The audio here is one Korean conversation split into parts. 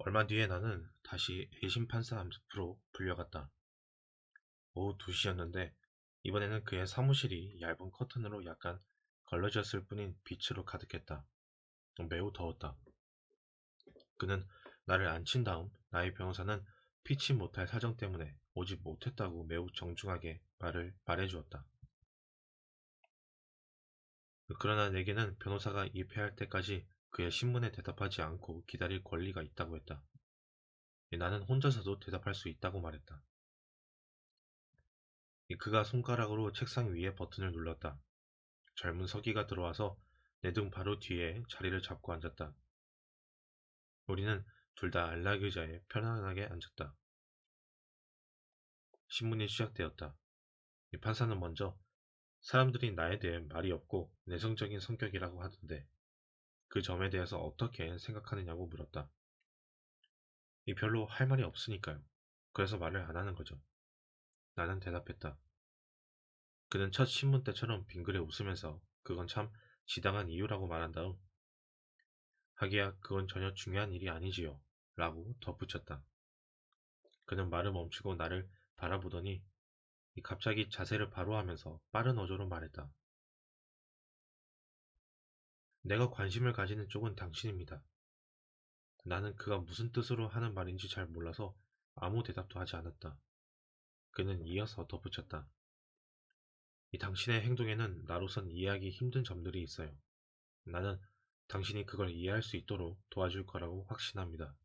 얼마 뒤에 나는 다시 A심 판사 앞으로 불려갔다. 오후 2시였는데 이번에는 그의 사무실이 얇은 커튼으로 약간 걸러졌을 뿐인 빛으로 가득했다. 매우 더웠다. 그는 나를 앉힌 다음 나의 변호사는 피치 못할 사정 때문에 오지 못했다고 매우 정중하게 말해주었다. 그러나 내게는 변호사가 입회할 때까지 그의 신문에 대답하지 않고 기다릴 권리가 있다고 했다. 나는 혼자서도 대답할 수 있다고 말했다. 그가 손가락으로 책상 위에 버튼을 눌렀다. 젊은 서기가 들어와서 내 등 바로 뒤에 자리를 잡고 앉았다. 우리는 둘 다 안락 의자에 편안하게 앉았다. 신문이 시작되었다. 이 판사는 먼저 사람들이 나에 대해 말이 없고 내성적인 성격이라고 하던데 그 점에 대해서 어떻게 생각하느냐고 물었다. 별로 할 말이 없으니까요. 그래서 말을 안 하는 거죠. 나는 대답했다. 그는 첫 신문 때처럼 빙그레 웃으면서 그건 참 지당한 이유라고 말한 다음 하기야 그건 전혀 중요한 일이 아니지요. 라고 덧붙였다. 그는 말을 멈추고 나를 바라보더니 갑자기 자세를 바로 하면서 빠른 어조로 말했다. 내가 관심을 가지는 쪽은 당신입니다. 나는 그가 무슨 뜻으로 하는 말인지 잘 몰라서 아무 대답도 하지 않았다. 그는 이어서 덧붙였다. 당신의 행동에는 나로선 이해하기 힘든 점들이 있어요. 나는 당신이 그걸 이해할 수 있도록 도와줄 거라고 확신합니다.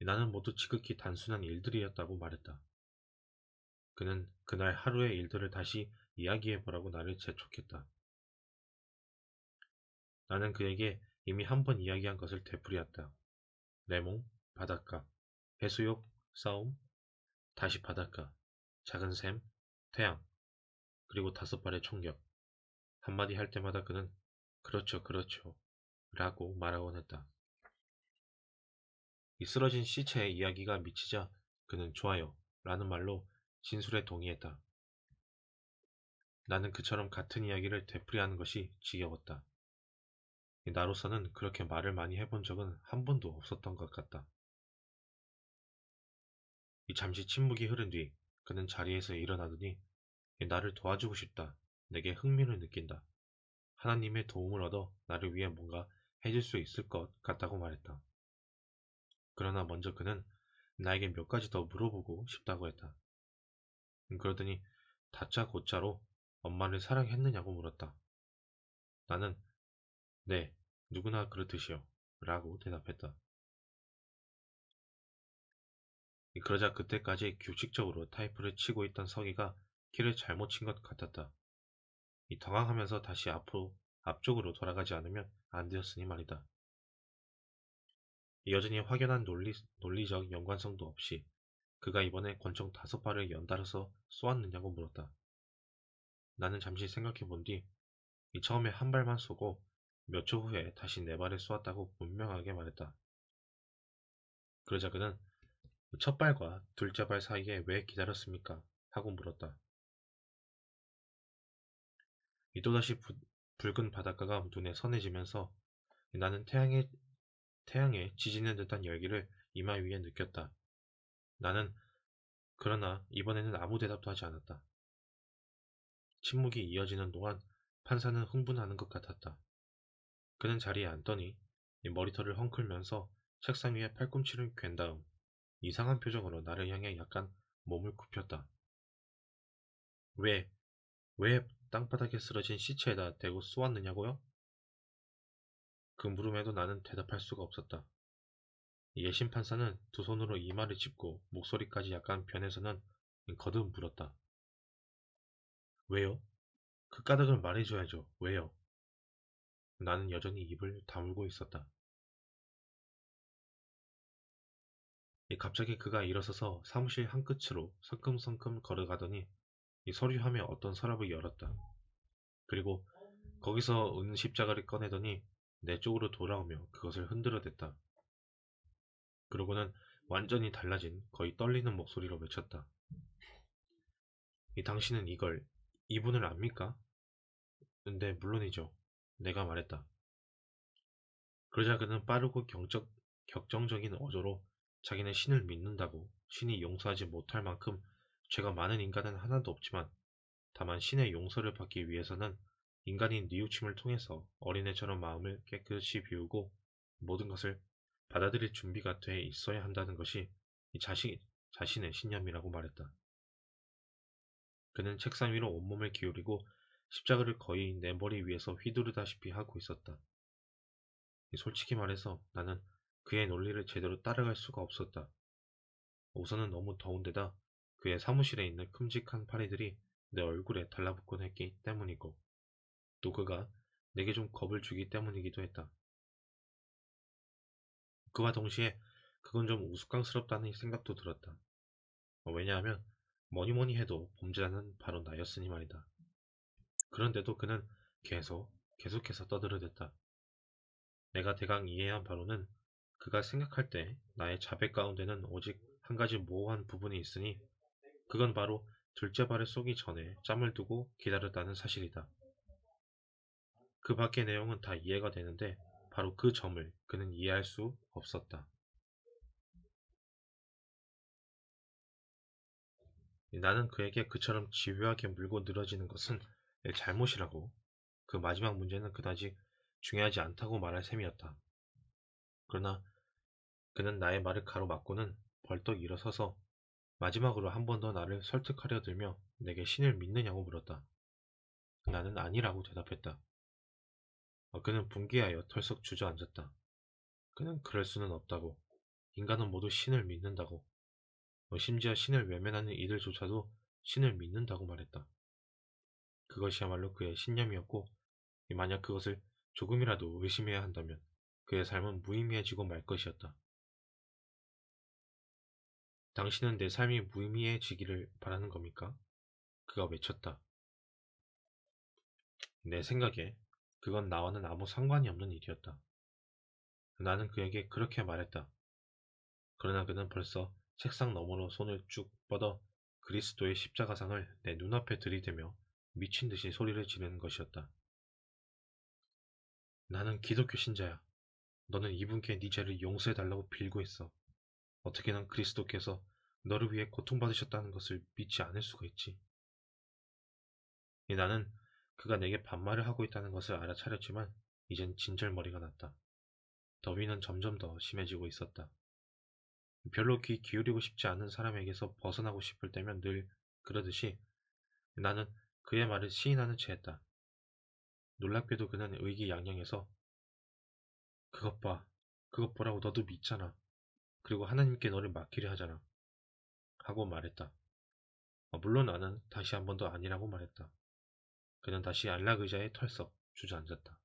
나는 모두 지극히 단순한 일들이었다고 말했다. 그는 그날 하루의 일들을 다시 이야기해보라고 나를 재촉했다. 나는 그에게 이미 한 번 이야기한 것을 되풀이했다. 레몽, 바닷가, 해수욕, 싸움, 다시 바닷가, 작은 샘, 태양, 그리고 5발의 총격. 한마디 할 때마다 그는 그렇죠, 그렇죠 라고 말하곤 했다. 이 쓰러진 시체의 이야기가 미치자 그는 좋아요 라는 말로 진술에 동의했다. 나는 그처럼 같은 이야기를 되풀이하는 것이 지겨웠다. 나로서는 그렇게 말을 많이 해본 적은 한 번도 없었던 것 같다. 잠시 침묵이 흐른 뒤 그는 자리에서 일어나더니 나를 도와주고 싶다. 내게 흥미를 느낀다. 하나님의 도움을 얻어 나를 위해 뭔가 해줄 수 있을 것 같다고 말했다. 그러나 먼저 그는 나에게 몇 가지 더 물어보고 싶다고 했다. 그러더니 다짜고짜로 엄마를 사랑했느냐고 물었다. 나는 네, 누구나 그렇듯이요. 라고 대답했다. 그러자 그때까지 규칙적으로 타이프를 치고 있던 서기가 키를 잘못 친 것 같았다. 당황하면서 다시 앞쪽으로 돌아가지 않으면 안 되었으니 말이다. 여전히 확연한 논리적 연관성도 없이 그가 이번에 권총 5발을 연달아서 쏘았느냐고 물었다. 나는 잠시 생각해 본 뒤 처음에 한 발만 쏘고 몇 초 후에 다시 4발을 쏘았다고 분명하게 말했다. 그러자 그는 첫 발과 둘째 발 사이에 왜 기다렸습니까? 하고 물었다. 또다시 붉은 바닷가가 눈에 선해지면서 나는 태양에 지지는 듯한 열기를 이마 위에 느꼈다. 나는 그러나 이번에는 아무 대답도 하지 않았다. 침묵이 이어지는 동안 판사는 흥분하는 것 같았다. 그는 자리에 앉더니 머리털을 헝클면서 책상 위에 팔꿈치를 괸 다음 이상한 표정으로 나를 향해 약간 몸을 굽혔다. 왜, 왜 땅바닥에 쓰러진 시체에다 대고 쏘았느냐고요? 그 물음에도 나는 대답할 수가 없었다. 예심 판사는 두 손으로 이마를 짚고 목소리까지 약간 변해서는 거듭 물었다. 왜요? 그 까닭을 말해줘야죠. 왜요? 나는 여전히 입을 다물고 있었다. 갑자기 그가 일어서서 사무실 한끝으로 성큼성큼 걸어가더니 서류함에 어떤 서랍을 열었다. 그리고 거기서 은 십자가를 꺼내더니 내 쪽으로 돌아오며 그것을 흔들어댔다. 그러고는 완전히 달라진 거의 떨리는 목소리로 외쳤다. 당신은 이분을 압니까? 네, 물론이죠. 내가 말했다. 그러자 그는 빠르고 격정적인 어조로 자기는 신을 믿는다고 신이 용서하지 못할 만큼 죄가 많은 인간은 하나도 없지만 다만 신의 용서를 받기 위해서는 인간이 뉘우침을 통해서 어린애처럼 마음을 깨끗이 비우고 모든 것을 받아들일 준비가 돼 있어야 한다는 것이 자신의 신념이라고 말했다. 그는 책상 위로 온몸을 기울이고 십자가를 거의 내 머리 위에서 휘두르다시피 하고 있었다. 솔직히 말해서 나는 그의 논리를 제대로 따라갈 수가 없었다. 우선은 너무 더운데다 그의 사무실에 있는 큼직한 파리들이 내 얼굴에 달라붙곤 했기 때문이고 또 그가 내게 좀 겁을 주기 때문이기도 했다. 그와 동시에 그건 좀 우스꽝스럽다는 생각도 들었다. 왜냐하면 뭐니뭐니 해도 범죄자는 바로 나였으니 말이다. 그런데도 그는 계속해서 떠들어댔다. 내가 대강 이해한 바로는 그가 생각할 때 나의 자백 가운데는 오직 한 가지 모호한 부분이 있으니 그건 바로 둘째 발을 쏘기 전에 짬을 두고 기다렸다는 사실이다. 그 밖의 내용은 다 이해가 되는데 바로 그 점을 그는 이해할 수 없었다. 나는 그에게 그처럼 집요하게 물고 늘어지는 것은 내 잘못이라고 그 마지막 문제는 그다지 중요하지 않다고 말할 셈이었다. 그러나 그는 나의 말을 가로막고는 벌떡 일어서서 마지막으로 한 번 더 나를 설득하려 들며 내게 신을 믿느냐고 물었다. 나는 아니라고 대답했다. 그는 분개하여 털썩 주저앉았다. 그는 그럴 수는 없다고. 인간은 모두 신을 믿는다고. 심지어 신을 외면하는 이들조차도 신을 믿는다고 말했다. 그것이야말로 그의 신념이었고 만약 그것을 조금이라도 의심해야 한다면 그의 삶은 무의미해지고 말 것이었다. 당신은 내 삶이 무의미해지기를 바라는 겁니까? 그가 외쳤다. 내 생각에 그건 나와는 아무 상관이 없는 일이었다. 나는 그에게 그렇게 말했다. 그러나 그는 벌써 책상 너머로 손을 쭉 뻗어 그리스도의 십자가상을 내 눈앞에 들이대며 미친 듯이 소리를 지르는 것이었다. 나는 기독교 신자야. 너는 이분께 네 죄를 용서해달라고 빌고 있어. 어떻게 난 그리스도께서 너를 위해 고통받으셨다는 것을 믿지 않을 수가 있지. 나는 그가 내게 반말을 하고 있다는 것을 알아차렸지만 이젠 진절머리가 났다. 더위는 점점 더 심해지고 있었다. 별로 귀 기울이고 싶지 않은 사람에게서 벗어나고 싶을 때면 늘 그러듯이 나는 그의 말을 시인하는 채 했다. 놀랍게도 그는 의기양양해서 그것 봐. 그것 보라고 너도 믿잖아. 그리고 하나님께 너를 맡기려 하잖아. 하고 말했다. 물론 나는 다시 한 번 더 아니라고 말했다. 그는 다시 안락 의자에 털썩 주저앉았다.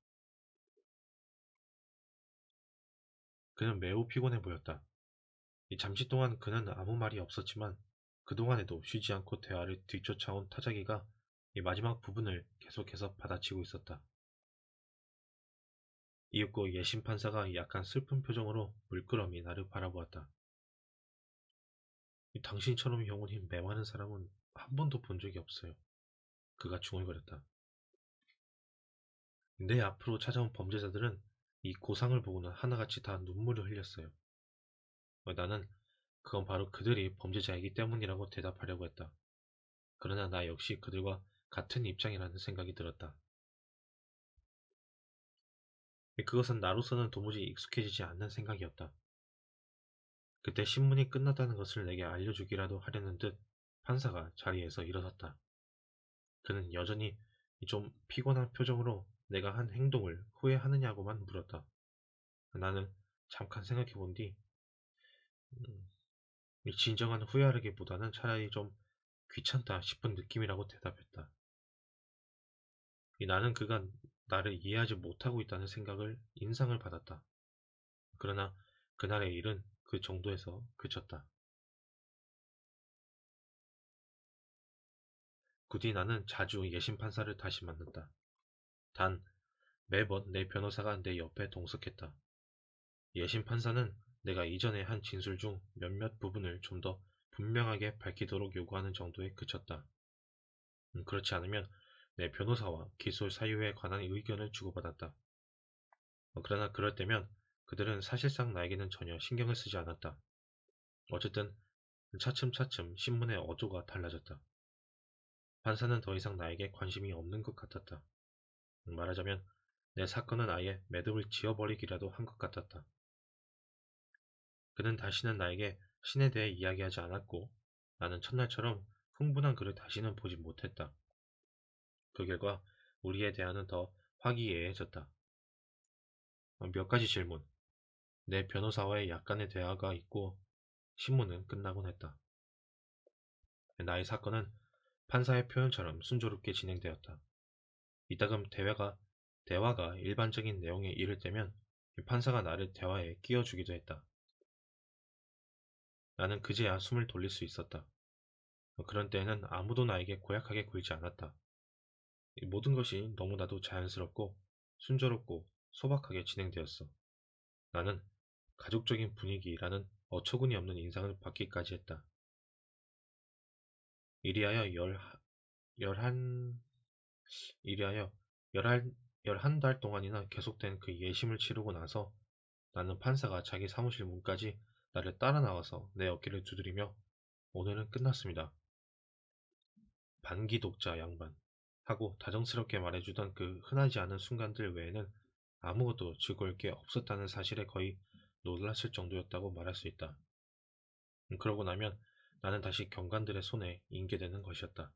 그는 매우 피곤해 보였다. 잠시 동안 그는 아무 말이 없었지만 그동안에도 쉬지 않고 대화를 뒤쫓아온 타자기가 이 마지막 부분을 계속해서 받아치고 있었다. 이윽고 예심판사가 약간 슬픈 표정으로 물끄러미 나를 바라보았다. 당신처럼 영혼이 메마른 사람은 한 번도 본 적이 없어요. 그가 중얼거렸다. 내 앞으로 찾아온 범죄자들은 이 고상을 보고는 하나같이 다 눈물을 흘렸어요. 나는 그건 바로 그들이 범죄자이기 때문이라고 대답하려고 했다. 그러나 나 역시 그들과 같은 입장이라는 생각이 들었다. 그것은 나로서는 도무지 익숙해지지 않는 생각이었다. 그때 신문이 끝났다는 것을 내게 알려주기라도 하려는 듯 판사가 자리에서 일어섰다. 그는 여전히 좀 피곤한 표정으로 내가 한 행동을 후회하느냐고만 물었다. 나는 잠깐 생각해 본 뒤, 진정한 후회하기보다는 차라리 좀 귀찮다 싶은 느낌이라고 대답했다. 나는 그가 나를 이해하지 못하고 있다는 생각을 인상을 받았다. 그러나 그날의 일은 그 정도에서 그쳤다. 그 뒤 나는 자주 예심 판사를 다시 만났다. 단 매번 내 변호사가 내 옆에 동석했다. 예심 판사는 내가 이전에 한 진술 중 몇몇 부분을 좀 더 분명하게 밝히도록 요구하는 정도에 그쳤다. 그렇지 않으면 내 변호사와 기소 사유에 관한 의견을 주고받았다. 그러나 그럴 때면 그들은 사실상 나에게는 전혀 신경을 쓰지 않았다. 어쨌든 차츰차츰 신문의 어조가 달라졌다. 판사는 더 이상 나에게 관심이 없는 것 같았다. 말하자면 내 사건은 아예 매듭을 지어버리기라도 한 것 같았다. 그는 다시는 나에게 신에 대해 이야기하지 않았고 나는 첫날처럼 흥분한 그를 다시는 보지 못했다. 그 결과 우리의 대화는 더 화기애애해졌다. 몇 가지 질문. 내 변호사와의 약간의 대화가 있고 신문은 끝나곤 했다. 나의 사건은 판사의 표현처럼 순조롭게 진행되었다. 이따금 대화가 일반적인 내용에 이를 때면 판사가 나를 대화에 끼워주기도 했다. 나는 그제야 숨을 돌릴 수 있었다. 그런 때에는 아무도 나에게 고약하게 굴지 않았다. 이 모든 것이 너무나도 자연스럽고 순조롭고 소박하게 진행되었어. 나는 가족적인 분위기라는 어처구니 없는 인상을 받기까지 했다. 이리하여 열한, 이리하여 열한 달 동안이나 계속된 그 예심을 치르고 나서 나는 판사가 자기 사무실 문까지 나를 따라 나와서 내 어깨를 두드리며 오늘은 끝났습니다. 반기독자 양반 하고 다정스럽게 말해주던 그 흔하지 않은 순간들 외에는 아무것도 즐거울 게 없었다는 사실에 거의 놀랐을 정도였다고 말할 수 있다. 그러고 나면 나는 다시 경관들의 손에 인계되는 것이었다.